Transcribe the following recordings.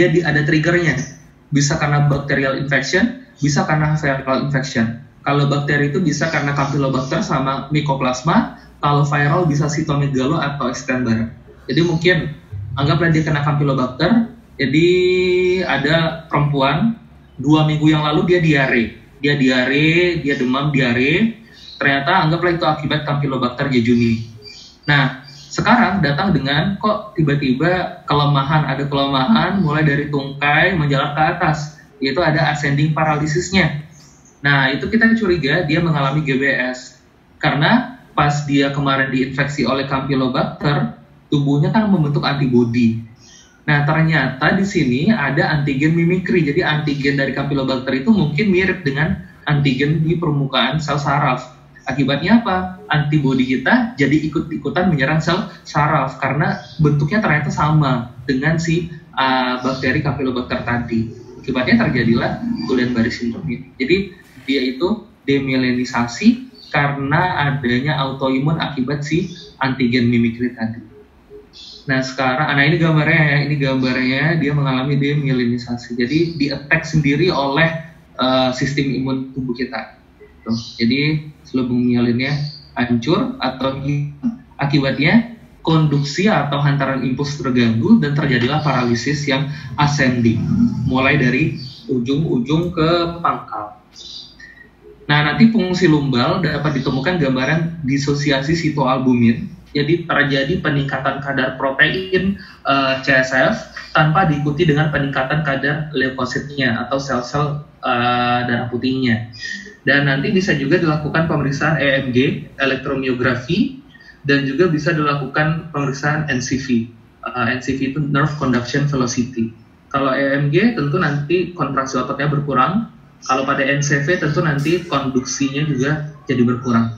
ada triggernya. Bisa karena bacterial infection, bisa karena viral infection. Kalau bakteri itu bisa karena Campylobacter sama Mycoplasma, kalau viral bisa Cytomegalo atau Epstein-Barr. Jadi mungkin anggaplah dia kena Campylobacter, jadi ada perempuan 2 minggu yang lalu dia diare, dia demam diare, ternyata anggaplah itu akibat Campylobacter jejuni. Nah, sekarang datang dengan kok tiba-tiba ada kelemahan mulai dari tungkai menjalar ke atas, yaitu ada ascending paralisisnya. Nah, itu kita curiga dia mengalami GBS. Karena pas dia kemarin diinfeksi oleh Campylobacter, tubuhnya kan membentuk antibodi. Nah, ternyata di sini ada antigen mimikri. Jadi antigen dari Campylobacter itu mungkin mirip dengan antigen di permukaan sel saraf. Akibatnya apa? Antibodi kita jadi ikut-ikutan menyerang sel saraf karena bentuknya ternyata sama dengan si bakteri Campylobacter tadi. Akibatnya terjadilah Guillain-Barré syndrome ini. Jadi dia itu demyelinisasi karena adanya autoimun akibat si antigen mimikri tadi. Nah sekarang, ini gambarnya dia mengalami demyelinisasi. Jadi di-attack sendiri oleh sistem imun tubuh kita. Tuh. Jadi selubung mielinnya hancur atau akibatnya konduksi atau hantaran impuls terganggu dan terjadilah paralisis yang ascending, mulai dari ujung-ujung ke pangkal. Nah, nanti fungsi lumbal dapat ditemukan gambaran disosiasi sitoalbumin. Jadi terjadi peningkatan kadar protein CSF tanpa diikuti dengan peningkatan kadar leukositnya atau sel-sel darah putihnya. Dan nanti bisa juga dilakukan pemeriksaan EMG, elektromiografi, dan juga bisa dilakukan pemeriksaan NCV. NCV itu Nerve Conduction Velocity. Kalau EMG tentu nanti kontraksi ototnya berkurang. Kalau pada NCV tentu nanti konduksinya juga jadi berkurang.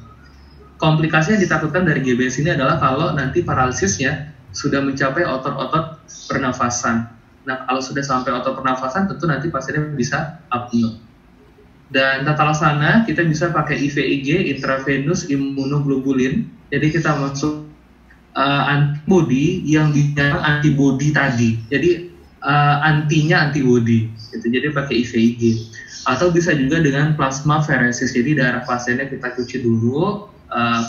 Komplikasi yang ditakutkan dari GBS ini adalah kalau nanti paralisisnya sudah mencapai otot-otot pernafasan. Nah, kalau sudah sampai otot pernafasan tentu nanti pasiennya bisa apnea. Dan tata laksana kita bisa pakai IVIG, intravenous immunoglobulin. Jadi kita masuk antibody yang bicara antibody tadi. Jadi antinya antibody. Gitu. Jadi pakai IVIG. Atau bisa juga dengan plasmaferesis. Jadi darah pasiennya kita cuci dulu,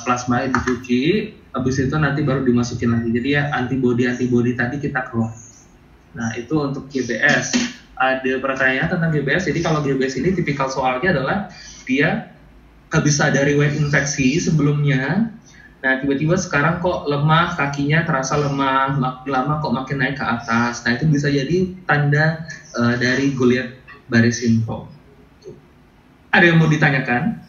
plasmanya dicuci, habis itu nanti baru dimasukin lagi. Jadi ya antibody tadi kita keluar. Nah itu untuk GBS. Ada pertanyaan tentang GBS. Jadi kalau GBS ini tipikal soalnya adalah dia habis ada riwayat infeksi sebelumnya. Nah tiba-tiba sekarang kok lemah, kakinya terasa lemah, makin lama kok makin naik ke atas. Nah itu bisa jadi tanda dari Guillain-Barré syndrome. Ada yang mau ditanyakan?